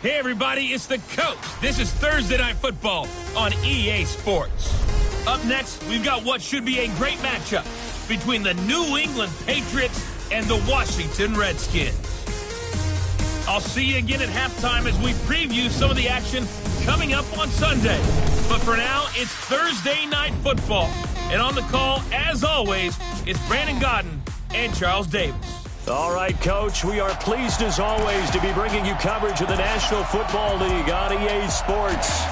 Hey, everybody, it's the Coach. This is Thursday Night Football on EA Sports. Up next, we've got what should be a great matchup between the New England Patriots and the Washington Redskins. I'll see you again at halftime as we preview some of the action coming up on Sunday. But for now, it's Thursday Night Football. And on the call, as always, it's Brandon Gaudin and Charles Davis. All right, Coach, we are pleased as always to be bringing you coverage of the National Football League on EA Sports.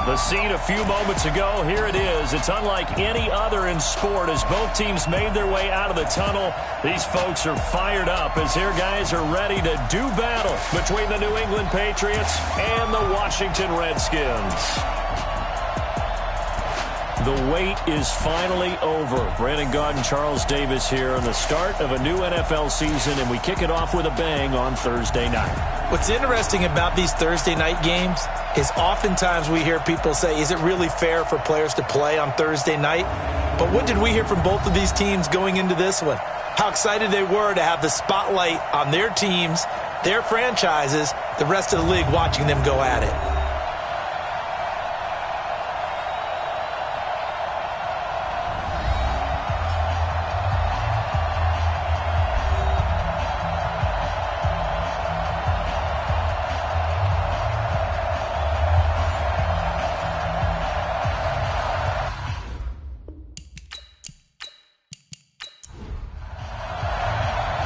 The scene a few moments ago, here it is. It's unlike any other in sport as both teams made their way out of the tunnel. These folks are fired up as their guys are ready to do battle between the New England Patriots and the Washington Redskins. The wait is finally over. Brandon Gaudin, Charles Davis here on the start of a new NFL season, and we kick it off with a bang on Thursday night. What's interesting about these Thursday night games is oftentimes we hear people say, is it really fair for players to play on Thursday night? But what did we hear from both of these teams going into this one? How excited they were to have the spotlight on their teams, their franchises, the rest of the league watching them go at it.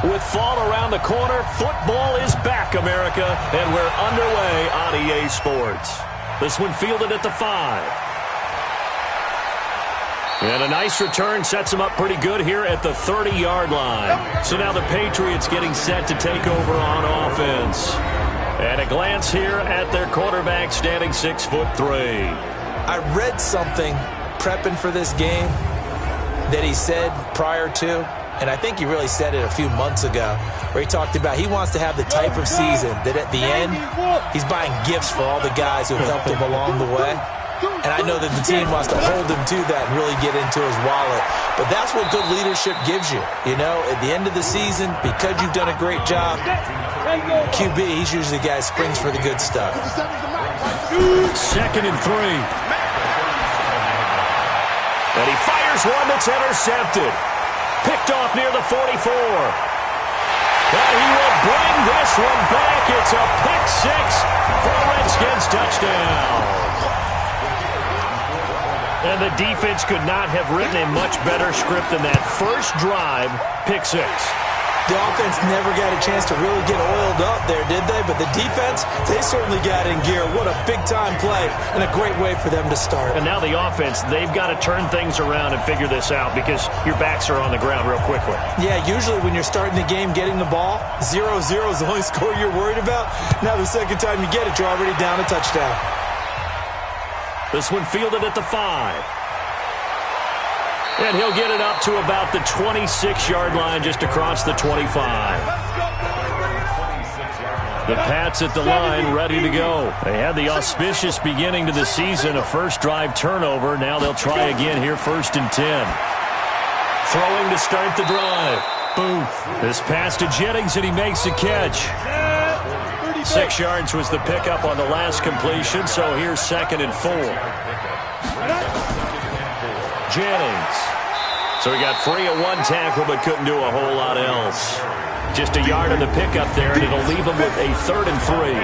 With fall around the corner, football is back, America, and we're underway on EA Sports. This one fielded at the 5. And a nice return sets them up pretty good here at the 30-yard line. So now the Patriots getting set to take over on offense. And a glance here at their quarterback standing 6'3". I read something prepping for this game that he said prior to, and I think he really said it a few months ago, where he talked about he wants to have the type of season that at the end, he's buying gifts for all the guys who helped him along the way. And I know that the team wants to hold him to that and really get into his wallet. But that's what good leadership gives you. You know, at the end of the season, because you've done a great job, QB, he's usually the guy who springs for the good stuff. 2nd and 3. And he fires one that's intercepted. Picked off near the 44. And he will bring this one back. It's a pick 6 for a Redskins touchdown. And the defense could not have written a much better script than that first drive, pick 6. The offense never got a chance to really get oiled up there, did they? But the defense, they certainly got in gear. What a big-time play and a great way for them to start. And now the offense, they've got to turn things around and figure this out because your backs are on the ground real quickly. Yeah, usually when you're starting the game getting the ball, 0-0 is the only score you're worried about. Now the second time you get it, you're already down a touchdown. This one fielded at the 5. And he'll get it up to about the 26-yard line just across the 25. The Pats at the line ready to go. They had the auspicious beginning to the season, a first drive turnover. Now they'll try again here, 1st and 10. Throwing to start the drive. Booth. This pass to Jennings, and he makes the catch. 6 yards was the pickup on the last completion, so here's 2nd and 4. Jennings. So he got free of one tackle but couldn't do a whole lot else. Just a yard on the pickup there, and it'll leave him with a 3rd and 3.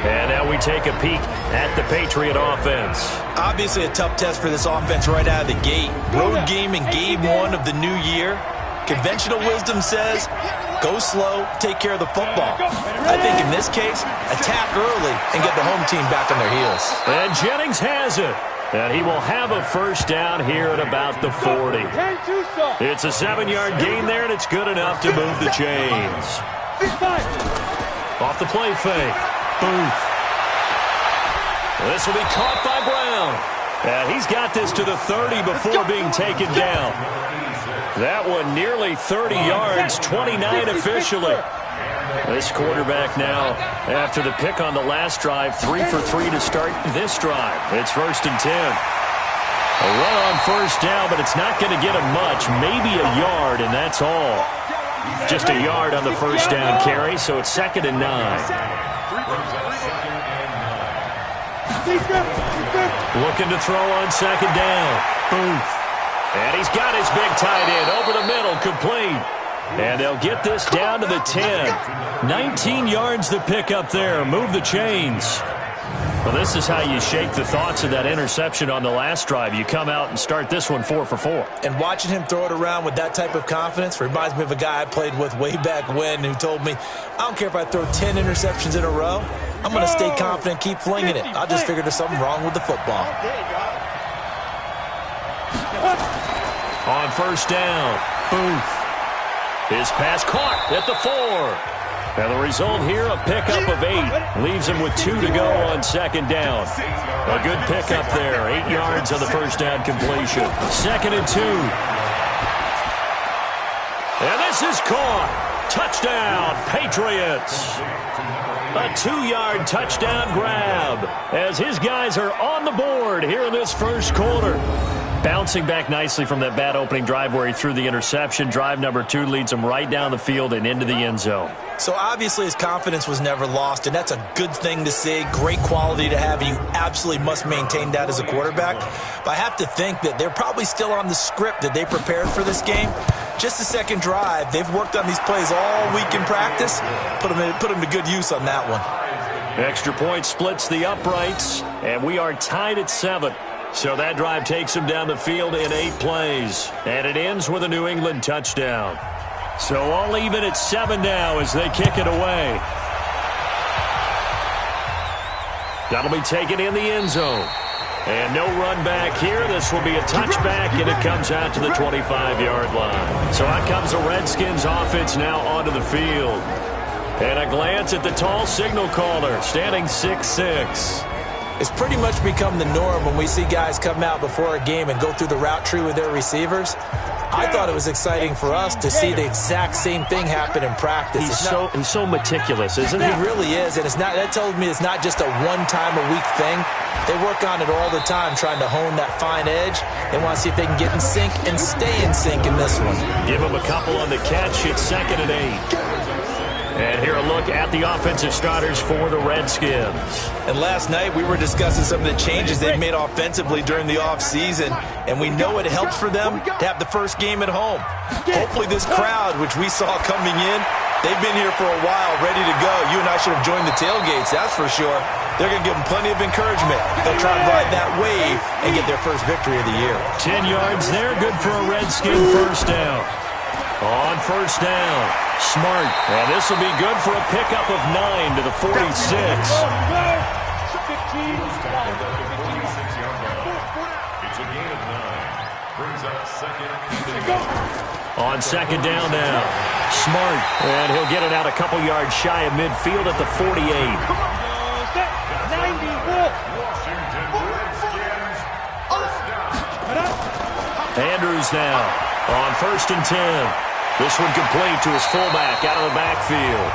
And now we take a peek at the Patriot offense. Obviously a tough test for this offense right out of the gate. Road game in game 1 of the new year. Conventional wisdom says, go slow, take care of the football. I think in this case, attack early and get the home team back on their heels. And Jennings has it. And he will have a first down here at about the 40. It's a 7-yard gain there, and it's good enough to move the chains. Off the play fake. Booth. This will be caught by Brown. And he's got this to the 30 before being taken down. That one nearly 30 yards, 29 officially. This quarterback now, after the pick on the last drive, 3 for 3 to start this drive. It's 1st and 10. A run on first down, but it's not going to get him much. Maybe a yard, and that's all. Just a yard on the first down carry, so it's 2nd and 9. Looking to throw on second down. Booth. And he's got his big tight end over the middle, complete. And they'll get this down to the 10. 19 yards to pick up there. Move the chains. Well, this is how you shake the thoughts of that interception on the last drive. You come out and start this one 4 for 4. And watching him throw it around with that type of confidence reminds me of a guy I played with way back when who told me, I don't care if I throw 10 interceptions in a row. I'm going to stay confident, keep flinging it. I just figured there's something wrong with the football. On first down, Booth. His pass caught at the 4. And the result here, a pickup of 8. Leaves him with 2 to go on second down. A good pickup there. 8 yards on the first down completion. Second and 2. And this is caught. Touchdown, Patriots. A 2-yard touchdown grab as his guys are on the board here in this first quarter. Bouncing back nicely from that bad opening drive where he threw the interception. Drive number 2 leads him right down the field and into the end zone. So obviously his confidence was never lost, and that's a good thing to see. Great quality to have. You absolutely must maintain that as a quarterback. But I have to think that they're probably still on the script that they prepared for this game. Just the second drive. They've worked on these plays all week in practice. Put them to good use on that one. Extra point splits the uprights, and we are tied at 7. So that drive takes him down the field in 8 plays. And it ends with a New England touchdown. So all even at 7 now as they kick it away. That'll be taken in the end zone. And no run back here. This will be a touchback, and it comes out to the 25-yard line. So out comes the Redskins offense now onto the field. And a glance at the tall signal caller, standing 6'6". It's pretty much become the norm when we see guys come out before a game and go through the route tree with their receivers. I thought it was exciting for us to see the exact same thing happen in practice. He's so meticulous, isn't he? He really is, and that tells me it's not just a one-time-a-week thing. They work on it all the time, trying to hone that fine edge. They want to see if they can get in sync and stay in sync in this one. Give him a couple on the catch. It's 2nd and 8. And here a look at the offensive starters for the Redskins. And last night we were discussing some of the changes they've made offensively during the offseason, and we know it helps for them to have the first game at home. Hopefully this crowd, which we saw coming in, they've been here for a while, ready to go. You and I should have joined the tailgates, that's for sure. They're going to give them plenty of encouragement. They'll try and ride that wave and get their first victory of the year. 10 yards there, good for a Redskin first down. On first down, Smart. And this will be good for a pickup of 9 to the 46. On second down now, Smart. And he'll get it out a couple yards shy of midfield at the 48. Andrews now on first and 10. This one complete to his fullback out of the backfield.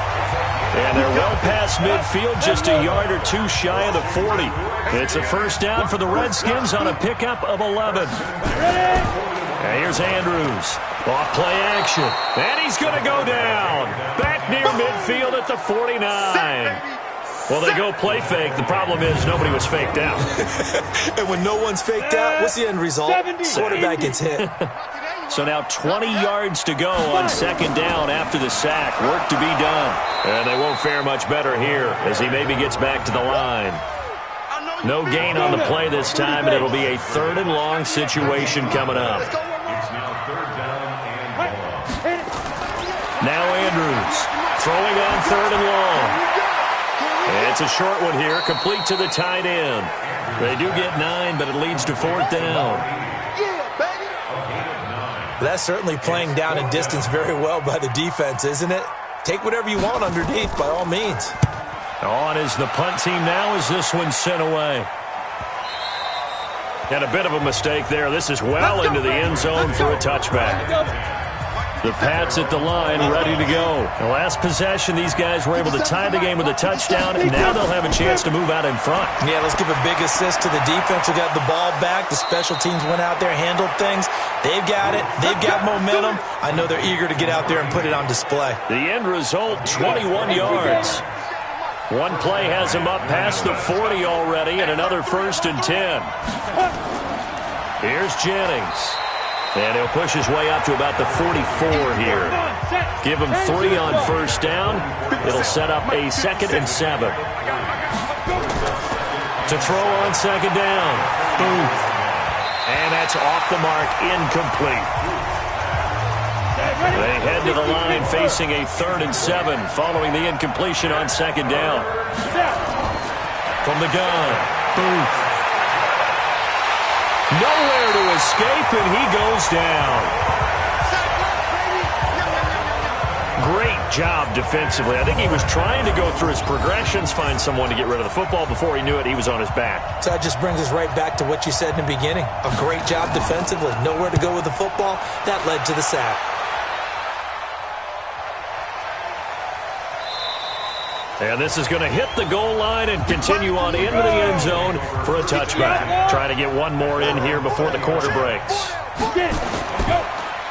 And they're well past midfield, just a yard or 2 shy of the 40. It's a first down for the Redskins on a pickup of 11. And here's Andrews. Off play action. And he's going to go down. Back near midfield at the 49. Well, they go play fake. The problem is nobody was faked out. And when no one's faked out, what's the end result? Quarterback gets hit. So now 20 yards to go on second down after the sack. Work to be done. And they won't fare much better here as he maybe gets back to the line. No gain on the play this time, and it'll be a 3rd and long situation coming up. Now Andrews throwing on 3rd and long. It's a short one here, complete to the tight end. They do get 9, but it leads to 4th down. That's certainly playing down in distance very well by the defense, isn't it? Take whatever you want underneath, by all means. On is the punt team now as this one's sent away. And a bit of a mistake there. This is well into the end zone for a touchback. The Pats at the line, ready to go. The last possession, these guys were able to tie the game with a touchdown, and now they'll have a chance to move out in front. Yeah, let's give a big assist to the defense who got the ball back. The special teams went out there, handled things. They've got it. They've got momentum. I know they're eager to get out there and put it on display. The end result, 21 yards. One play has him up past the 40 already, and another 1st and 10. Here's Jennings. And he'll push his way up to about the 44 here. Give him 3 on 1st down. It'll set up a 2nd and 7. To throw on 2nd down. Booth. And that's off the mark, incomplete. They head to the line facing a 3rd and 7 following the incompletion on 2nd down. From the gun, Booth. Nowhere to escape, and he goes down. Great job defensively. I think he was trying to go through his progressions, find someone to get rid of the football. Before he knew it, he was on his back. So that just brings us right back to what you said in the beginning. A great job defensively. Nowhere to go with the football. That led to the sack. And this is going to hit the goal line and continue on into the end zone for a touchback. Trying to get one more in here before the quarter breaks.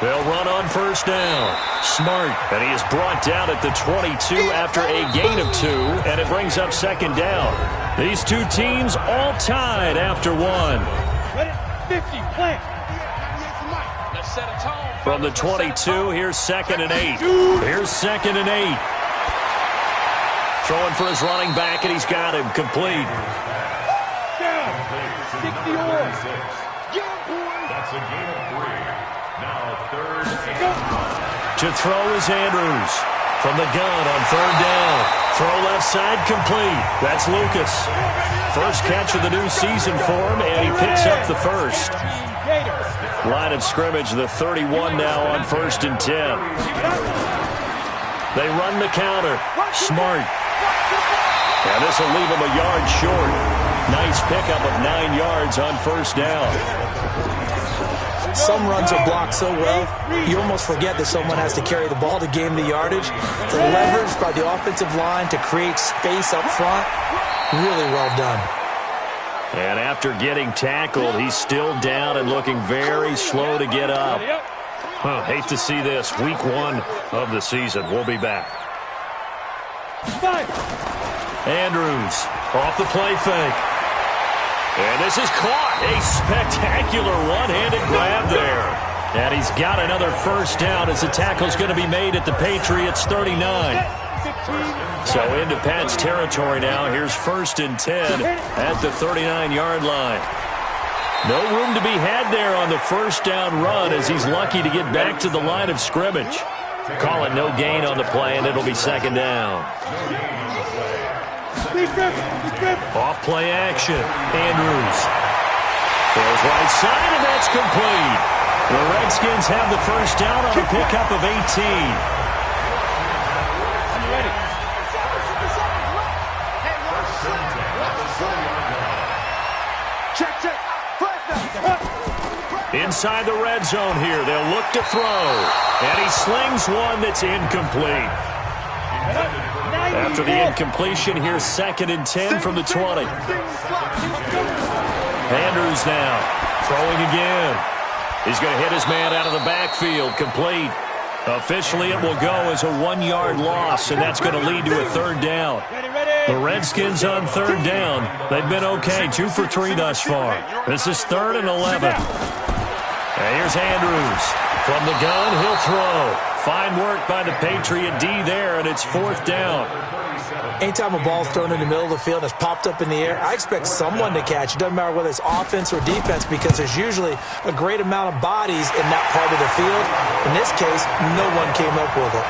They'll run on 1st down. Smart. And he is brought down at the 22 after a gain of 2, and it brings up 2nd down. These two teams all tied after 1. From the 22, here's 2nd and 8. Here's 2nd and 8. Throwing for his running back, and he's got him complete. That's a gain of 3. Now 3rd and... To throw is Andrews. From the gun on 3rd down. Throw left side complete. That's Lucas. First catch of the new season for him, and he picks up the 1st. Line of scrimmage, the 31 now on 1st and 10. They run the counter. Smart. And this will leave him a yard short. Nice pickup of 9 yards on 1st down. Some runs are blocked so well, you almost forget that someone has to carry the ball to gain the yardage. The leverage by the offensive line to create space up front, really well done. And after getting tackled, he's still down and looking very slow to get up. Hate to see this. Week 1 of the season. We'll be back. Andrews off the play fake. And this is caught. A spectacular one-handed grab there. And he's got another 1st down as the tackle's going to be made at the Patriots 39. So into Pat's territory now. Here's 1st and 10 at the 39-yard line. No room to be had there on the 1st down run as he's lucky to get back to the line of scrimmage. Call it no gain on the play, and it'll be 2nd down. Off play action. Andrews throws right side, and that's complete. The Redskins have the 1st down on a pickup of 18. Inside the red zone here. They'll look to throw. And he slings one that's incomplete. After the incompletion, here's 2nd and 10 from the 20. Andrews now throwing again. He's going to hit his man out of the backfield. Complete. Officially, it will go as a 1-yard loss, and that's going to lead to a 3rd down. The Redskins on 3rd down. They've been okay, 2 for 3 thus far. This is 3rd and 11. And here's Andrews. From the gun, he'll throw. Fine work by the Patriot D there, and it's 4th down. Anytime a ball's thrown in the middle of the field and it's popped up in the air, I expect someone to catch. It doesn't matter whether it's offense or defense because there's usually a great amount of bodies in that part of the field. In this case, no one came up with it.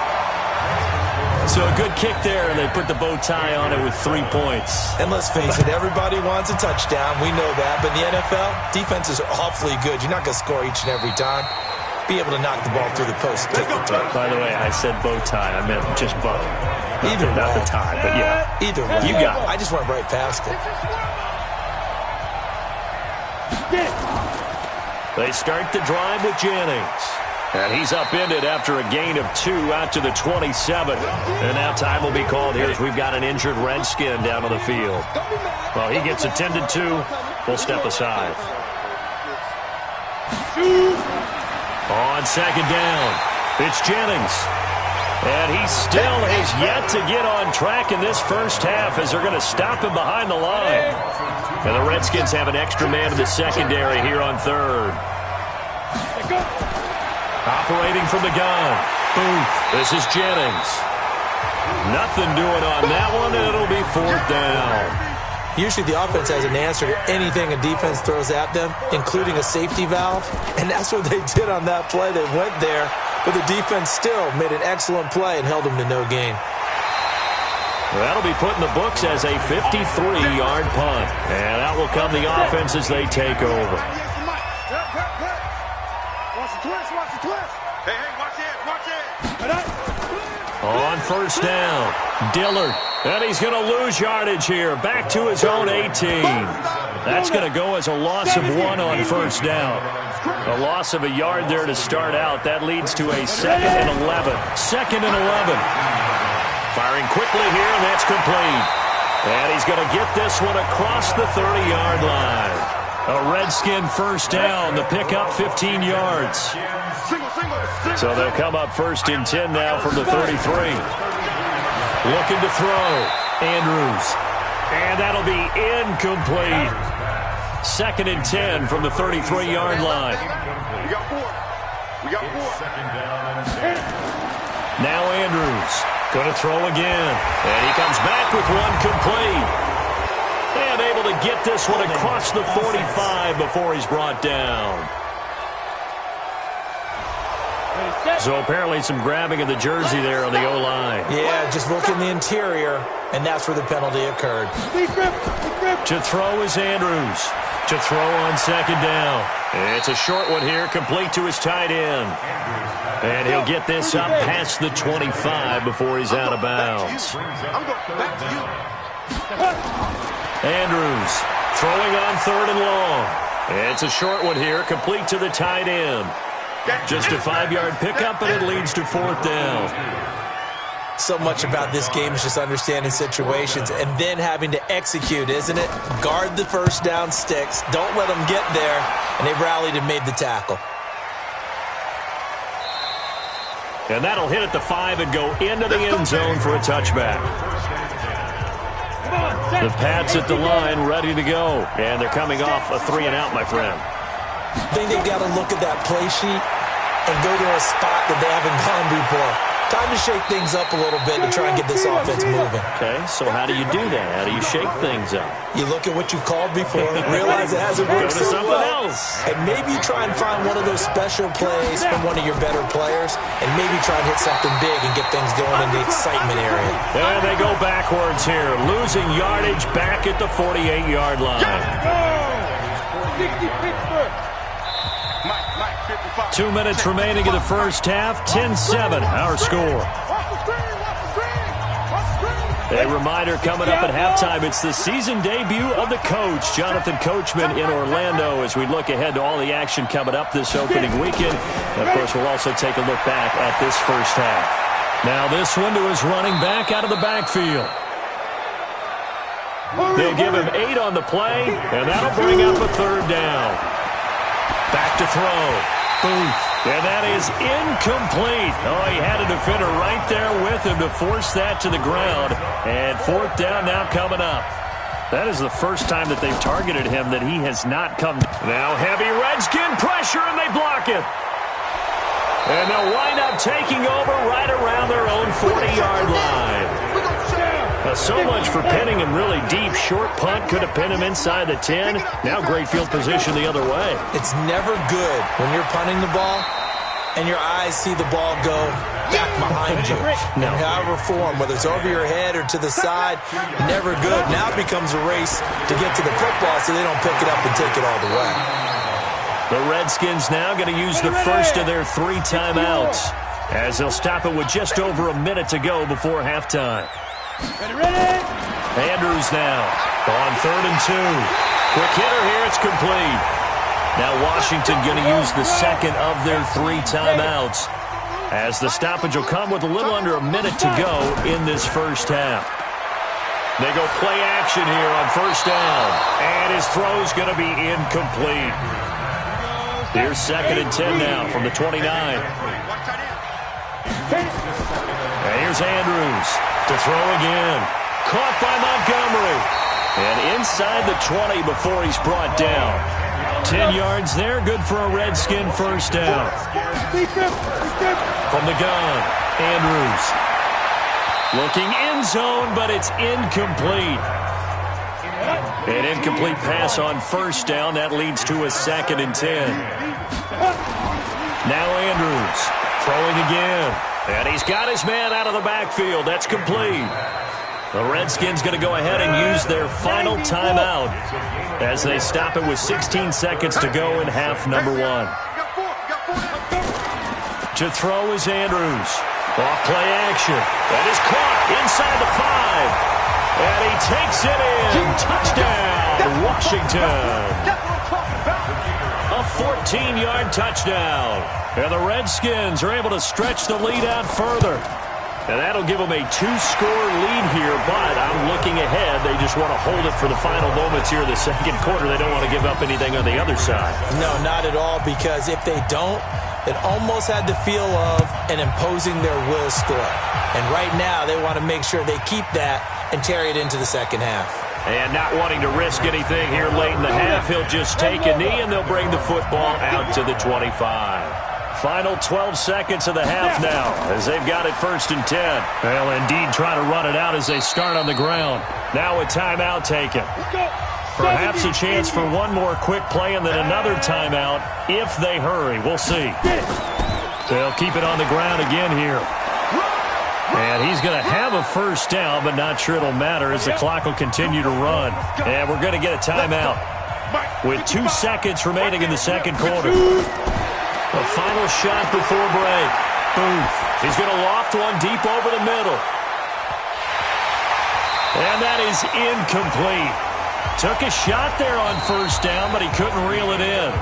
So a good kick there, and they put the bow tie on it with 3 points. And let's face it, everybody wants a touchdown. We know that. But in the NFL, defenses are awfully good. You're not going to score each and every time. Be able to knock the ball through the post and kick the toe. By the way, I said bow tie. I meant just bow. Either not way. the tie, but yeah. Either way. You got it. I just went right past it. They start the drive with Jennings. And he's upended after a gain of 2 out to the 27. And now time will be called here as we've got an injured Redskin down on the field. Well, he gets attended to. We'll step aside. On 2nd down, it's Jennings. And he still has yet to get on track in this first half as they're going to stop him behind the line. And the Redskins have an extra man in the secondary here on third. Operating from the gun. Booth. This is Jennings. Nothing doing on that one, and it'll be fourth down. Usually the offense has an answer to anything a defense throws at them, including a safety valve. And that's what they did on that play. They went there, but the defense still made an excellent play and held them to no gain. That'll be put in the books as a 53-yard punt. And out will come the offense as they take over. On first down, Dillard. And he's going to lose yardage here. Back to his own 18. That's going to go as a loss of 1 on first down. A loss of a yard there to start out. That leads to a 2nd and 11. 2nd and 11. Firing quickly here, and that's complete. And he's going to get this one across the 30-yard line. A Redskin first down. The pickup 15 yards. So they'll come up 1st and 10 now from the 33. Looking to throw. Andrews. And that'll be incomplete. 2nd and 10 from the 33-yard line. Now Andrews. Going to throw again. And he comes back with one complete. And able to get this one across the 45 before he's brought down. So apparently some grabbing of the jersey there on the O-line. Yeah, just look in the interior, and that's where the penalty occurred. To throw is Andrews. To throw on 2nd down. It's a short one here, complete to his tight end. And he'll get this up past the 25 before he's out of bounds. Andrews throwing on 3rd and long. It's a short one here, complete to the tight end. Just a 5-yard pickup, and it leads to 4th down. So much about this game is just understanding situations and then having to execute, isn't it? Guard the first down sticks. Don't let them get there. And they rallied and made the tackle. And that'll hit at the 5 and go into the end zone for a touchback. The Pats at the line ready to go. And they're coming off a 3-and-out, my friend. I think they've got to look at that play sheet and go to a spot that they haven't gone before. Time to shake things up a little bit to try and get this offense moving. Okay, so how do you do that? How do you shake things up? You look at what you called before, realize it hasn't worked so well, and maybe you try and find one of those special plays from one of your better players, and maybe try and hit something big and get things going in the excitement area. And they go backwards here, losing yardage back at the 48-yard line. 2 minutes remaining in the first half. 10-7, our score. A reminder coming up at halftime. It's the season debut of the coach, Jonathan Coachman, in Orlando, as we look ahead to all the action coming up this opening weekend. And, of course, we'll also take a look back at this first half. Now this one to his running back out of the backfield. They'll give him 8 on the play, and that'll bring up a 3rd down. Back to throw. Booth. And that is incomplete. Oh, he had a defender right there with him to force that to the ground. And 4th down now coming up. That is the first time that they've targeted him that he has not come. Now heavy Redskin pressure, and they block it. And they'll wind up taking over right around their own 40-yard line. So much for pinning him really deep. Short punt could have pinned him inside the 10. Now great field position the other way. It's never good when you're punting the ball and your eyes see the ball go back behind you. No. In however form, whether it's over your head or to the side, never good. Now it becomes a race to get to the football so they don't pick it up and take it all the way. The Redskins now going to use the first of their 3 timeouts as they'll stop it with just over a minute to go before halftime. Ready? Andrews now on 3rd and 2. Quick hitter here. It's complete. Now Washington going to use the second of their 3 timeouts as the stoppage will come with a little under a minute to go in this first half. They go play action here on 1st down. And his throw's going to be incomplete. Here's 2nd and 10 now from the 29. And here's Andrews to throw again. Caught by Montgomery. And inside the 20 before he's brought down. 10 yards there, good for a Redskin first down. From the gun, Andrews. Looking end zone, but it's incomplete. An incomplete pass on first down. That leads to a 2nd and 10. Now Andrews throwing again. And he's got his man out of the backfield. That's complete. The Redskins going to go ahead and use their final timeout as they stop it with 16 seconds to go in half number 1. To throw is Andrews. Off play action. That is caught inside the 5. And he takes it in. Touchdown, Washington. A 14-yard touchdown. And the Redskins are able to stretch the lead out further. And that'll give them a 2-score lead here, but I'm looking ahead. They just want to hold it for the final moments here in the second quarter. They don't want to give up anything on the other side. No, not at all, because if they don't, it almost had the feel of an imposing their will score. And right now, they want to make sure they keep that and carry it into the second half. And not wanting to risk anything here late in the half, he'll just take a knee, and they'll bring the football out to the 25. Final 12 seconds of the half now as they've got it 1st and 10. They'll indeed try to run it out as they start on the ground. Now a timeout taken. Perhaps a chance for one more quick play and then another timeout if they hurry. We'll see. They'll keep it on the ground again here. And he's going to have a first down, but not sure it'll matter as the clock will continue to run. And we're going to get a timeout with 2 seconds remaining in the second quarter. A final shot before break. Booth. He's going to loft one deep over the middle. And that is incomplete. Took a shot there on first down, but he couldn't reel it in.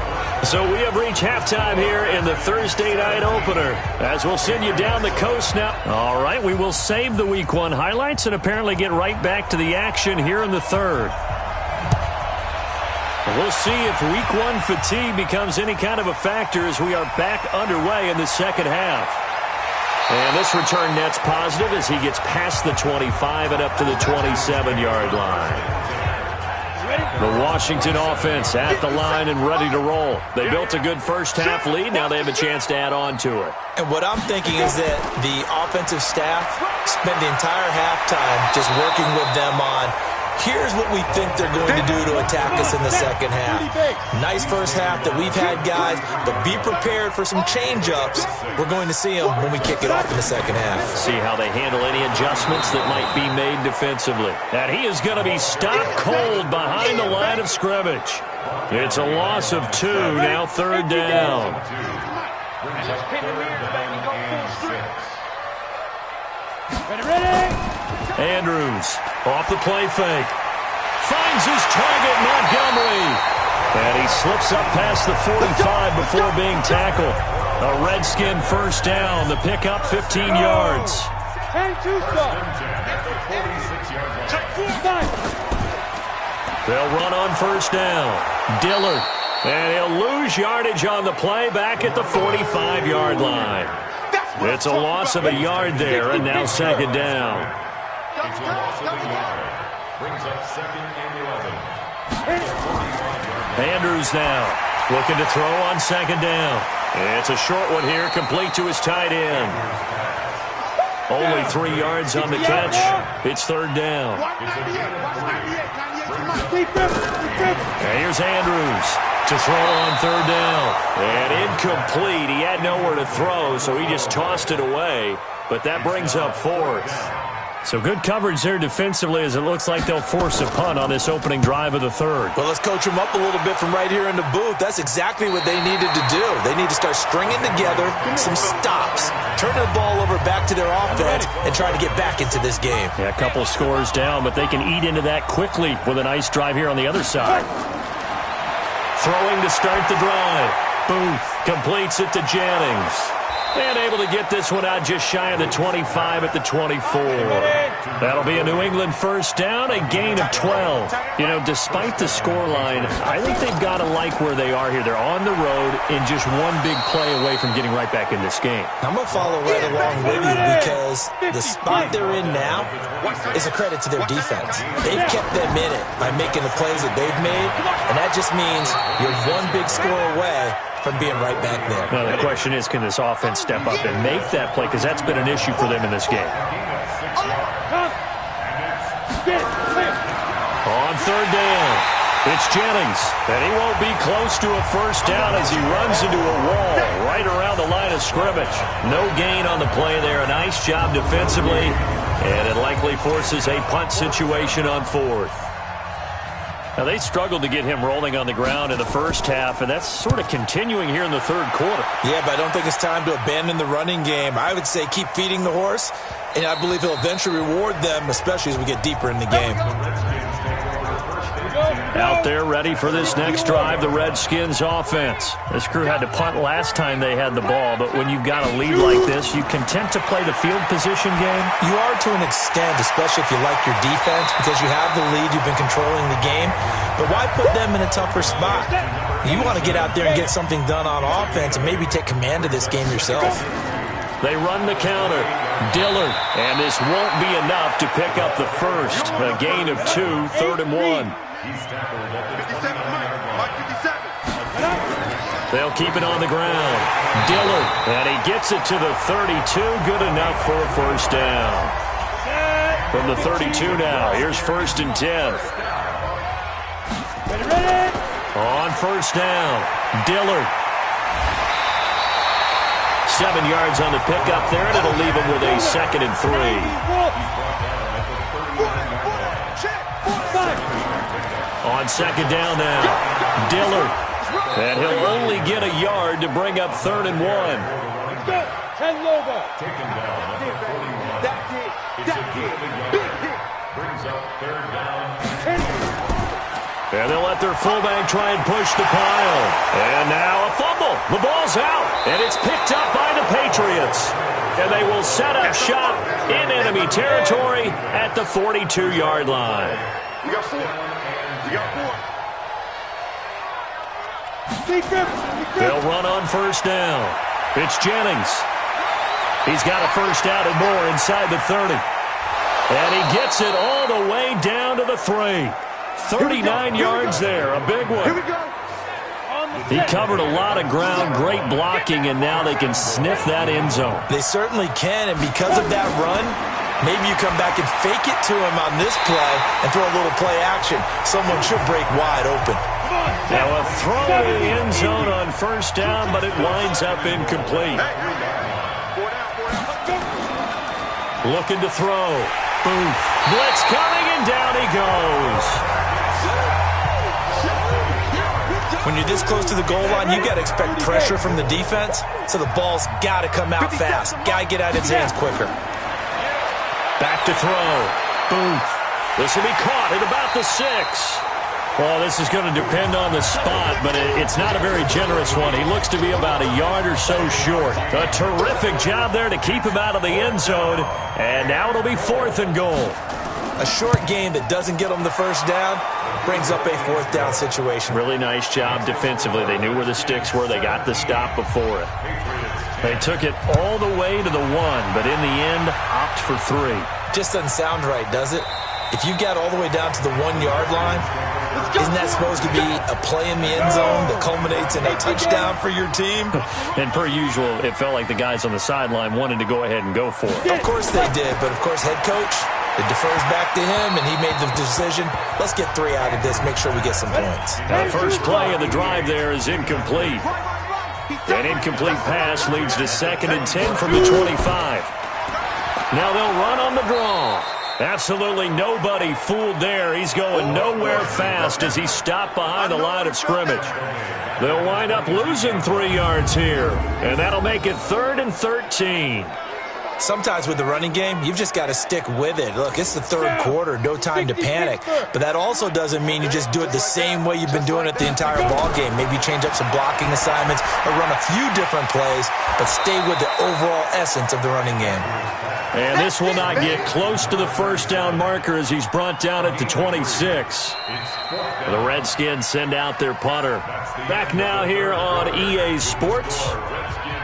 So we have reached halftime here in the Thursday night opener, as we'll send you down the coast now. All right, we will save the Week 1 highlights and apparently get right back to the action here in the third. We'll see if Week 1 fatigue becomes any kind of a factor as we are back underway in the second half. And this return net's positive as he gets past the 25 and up to the 27-yard line. The Washington offense at the line and ready to roll. They built a good first-half lead. Now they have a chance to add on to it. And what I'm thinking is that the offensive staff spent the entire halftime just working with them on, here's what we think they're going to do to attack us in the second half. Nice first half that we've had, guys, but be prepared for some change-ups. We're going to see them when we kick it off in the second half. See how they handle any adjustments that might be made defensively. And he is going to be stopped cold behind the line of scrimmage. It's a loss of 2, now 3rd down. Andrews off the play fake. Finds his target, Montgomery. And he slips up past the 45 before being tackled. A Redskin first down. The pickup 15 yards. They'll run on first down. Dillard. And he'll lose yardage on the play back at the 45-yard line. It's a loss of a yard there, and now 2nd down. It's a loss of a yard. Brings up 2nd and 11. Andrews now looking to throw on 2nd down. It's a short one here, complete to his tight end. Only 3 yards on the catch. It's 3rd down. And here's Andrews to throw on 3rd down. And incomplete. He had nowhere to throw, so he just tossed it away. But that brings up 4th. So good coverage there defensively as it looks like they'll force a punt on this opening drive of the third. Well, let's coach them up a little bit from right here in the booth. That's exactly what they needed to do. They need to start stringing together some stops, turn the ball over back to their offense, and try to get back into this game. Yeah, a couple scores down, but they can eat into that quickly with a nice drive here on the other side. Throwing to start the drive. Booth completes it to Jennings. And able to get this one out just shy of the 25 at the 24. That'll be a New England first down, a gain of 12. You know, despite the scoreline, I think they've got to like where they are here. They're on the road and just one big play away from getting right back in this game. I'm going to follow right along with you because the spot they're in now is a credit to their defense. They've kept them in it by making the plays that they've made, and that just means you're one big score away from being right back there. Now, the question is, can this offense step up and make that play? Because that's been an issue for them in this game. On third down, it's Jennings, and he won't be close to a first down as he runs into a wall right around the line of scrimmage. No gain on the play there. A nice job defensively, and it likely forces a punt situation on fourth. Now, they struggled to get him rolling on the ground in the first half, and that's sort of continuing here in the third quarter. Yeah, but I don't think it's time to abandon the running game. I would say keep feeding the horse, and I believe he'll eventually reward them, especially as we get deeper in the game. Out there ready for this next drive, the Redskins offense. This crew had to punt last time they had the ball, but when you've got a lead like this, you content to play the field position game? You are to an extent, especially if you like your defense, because you have the lead, you've been controlling the game. But why put them in a tougher spot? You want to get out there and get something done on offense and maybe take command of this game yourself. They run the counter. Dillard, and this won't be enough to pick up the first. A gain of 2, 3rd and 1. They'll keep it on the ground. Dillard, and he gets it to the 32. Good enough for a first down. From the 32 now, here's 1st and 10. On first down, Dillard. 7 yards on the pickup there, and it'll leave him with a 2nd and 3. On 2nd down now, Dillard. And he'll only get a yard to bring up 3rd and 1. And they'll let their fullback try and push the pile. And now a fumble. The ball's out. And it's picked up by the Patriots. And they will set up shop in enemy territory at the 42-yard line. We got 4. We got 4. They'll run on first down. It's Jennings. He's got a first down and more inside the 30. And he gets it all the way down to the 3. 39 yards there, a big one. He covered a lot of ground, great blocking, and now they can sniff that end zone. They certainly can, and because of that run, maybe you come back and fake it to him on this play and throw a little play action. Someone should break wide open. Now a throw in the end zone on first down, but it winds up incomplete. Looking to throw. Boom. Blitz coming, and down he goes. When you're this close to the goal line, you got to expect pressure from the defense, so the ball's got to come out fast. Got to get out of his hands quicker. Back to throw. Booth. This will be caught at about the 6. Well, this is going to depend on the spot, but it's not a very generous one. He looks to be about a yard or so short. A terrific job there to keep him out of the end zone, and now it'll be 4th and goal. A short game that doesn't get them the first down brings up a 4th down situation. Really nice job defensively. They knew where the sticks were. They got the stop before it. They took it all the way to the 1, but in the end, opt for 3. Just doesn't sound right, does it? If you got all the way down to the 1-yard line, isn't that supposed to be a play in the end zone that culminates in a touchdown for your team? And per usual, it felt like the guys on the sideline wanted to go ahead and go for it. Of course they did, but of course head coach, it defers back to him, and he made the decision. Let's get 3 out of this, make sure we get some points. The first play of the drive there is incomplete. An incomplete pass leads to 2nd and 10 from the 25. Now they'll run on the draw. Absolutely nobody fooled there. He's going nowhere fast as he's stopped behind the line of scrimmage. They'll wind up losing 3 yards here, and that'll make it 3rd and 13. Sometimes with the running game, you've just got to stick with it. Look, it's the third quarter, no time to panic. But that also doesn't mean you just do it the same way you've been doing it the entire ball game. Maybe change up some blocking assignments or run a few different plays, but stay with the overall essence of the running game. And this will not get close to the first down marker as he's brought down at the 26. The Redskins send out their punter. Back now here on EA Sports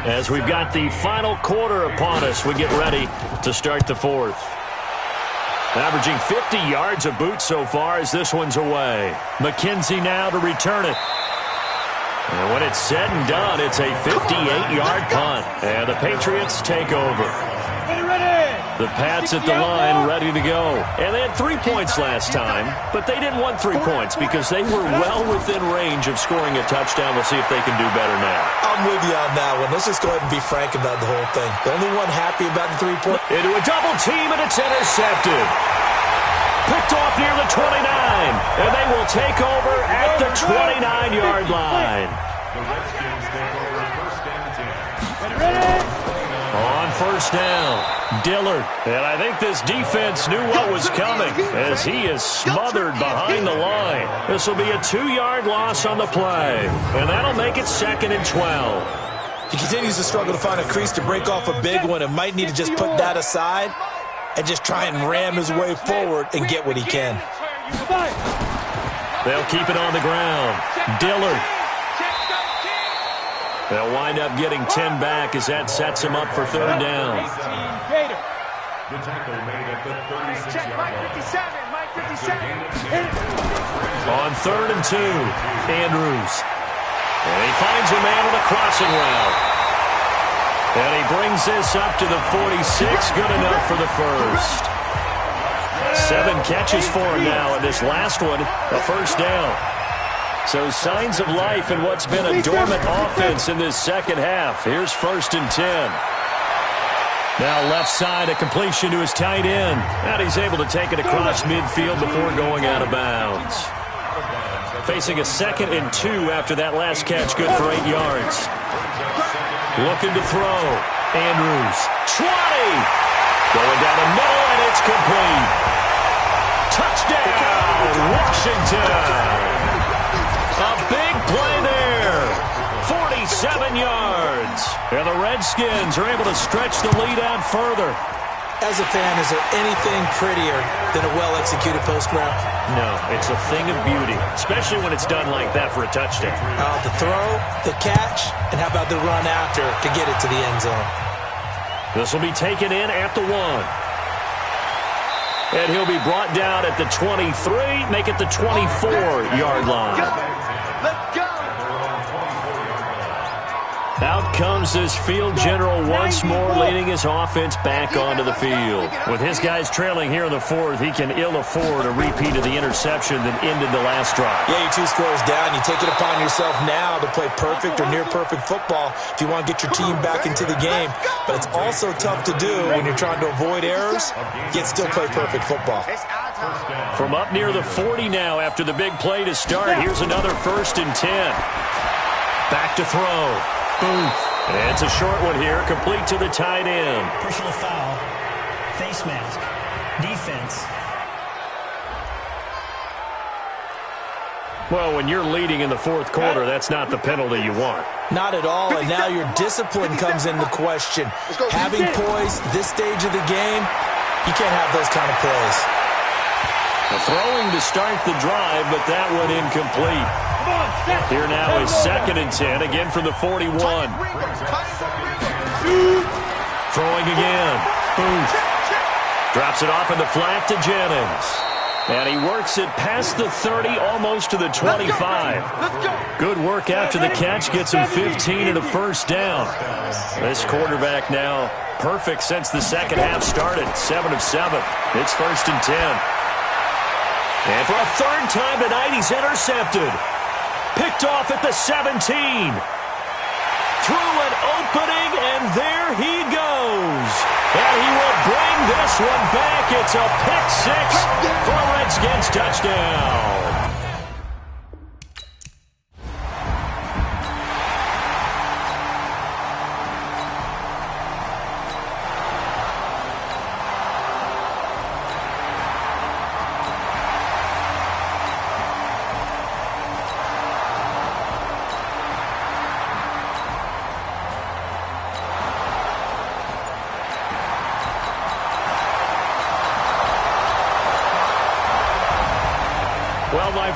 as we've got the final quarter upon us. We get ready to start the fourth. Averaging 50 yards a boot so far as this one's away. McKenzie now to return it. And when it's said and done, it's a 58-yard punt. And the Patriots take over. The Pats at the line ready to go. And they had 3 points last time, but they didn't want 3 points because they were well within range of scoring a touchdown. We'll see if they can do better now. I'm with you on that one. Let's just go ahead and be frank about the whole thing. The only one happy about the 3-point. Into a double team, and it's intercepted. Picked off near the 29, and they will take over at the 29-yard line. The Redskins take over first and 10. On first down, Dillard. And I think this defense knew what was coming as he is smothered behind the line. This will be a 2-yard loss on the play, and that'll make it 2nd and 12. He continues to struggle to find a crease to break off a big one and might need to just put that aside and just try and ram his way forward and get what he can. They'll keep it on the ground. Dillard. They'll wind up getting 10 back as that sets him up for third down. The tackle made at the 36-yard line. On 3rd and 2, Andrews. And he finds a man on a crossing route. And he brings this up to the 46, good enough for the first. 7 catches for him now, and this last one, a first down. So signs of life in what's been a dormant offense in this second half. Here's 1st and 10. Now left side, a completion to his tight end. And he's able to take it across midfield before going out of bounds. Facing a 2nd and 2 after that last catch, good for 8 yards. Looking to throw. Andrews. 20! Going down the middle, and it's complete. Touchdown, Washington! A big play there. 47 yards. And the Redskins are able to stretch the lead out further. As a fan, is there anything prettier than a well-executed post route? No, it's a thing of beauty, especially when it's done like that for a touchdown. The throw, the catch, and how about the run after to get it to the end zone? This will be taken in at the 1. And he'll be brought down at the 23, make it the 24-yard line. Let's go! Out comes this field general once more, leading his offense back onto the field. With his guys trailing here in the 4th, he can ill afford a repeat of the interception that ended the last drive. Yeah, you're 2 scores down. You take it upon yourself now to play perfect or near-perfect football if you want to get your team back into the game. But it's also tough to do when you're trying to avoid errors, yet still play perfect football. From up near the 40 now after the big play to start, here's another 1st and 10. Back to throw. Booth. And it's a short one here, complete to the tight end. Personal foul, face mask, defense. Well, when you're leading in the 4th quarter, that's not the penalty you want. Not at all, and now your discipline comes into question. Having poise this stage of the game, you can't have those kind of plays. Throwing to start the drive, but that one incomplete. Here now is 2nd and 10, again from the 41. Throwing again. Booth. Drops it off in the flat to Jennings. And he works it past the 30, almost to the 25. Good work after the catch, gets him 15 and a first down. This quarterback now perfect since the second half started. 7 of 7. It's 1st and 10. And for a 3rd time tonight, he's intercepted. Picked off at the 17. Through an opening, and there he goes. And he will bring this one back. It's a pick 6 for a Redskins touchdown.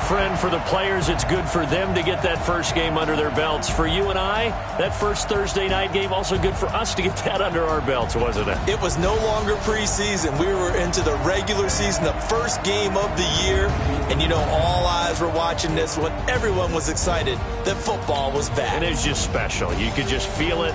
friend. For the players, it's good for them to get that first game under their belts. For you and I, that first Thursday night game, also good for us to get that under our belts, wasn't it? It was no longer preseason. We were into the regular season, the first game of the year. And, you know, all eyes were watching this one. Everyone was excited that football was back. And it was just special. You could just feel it.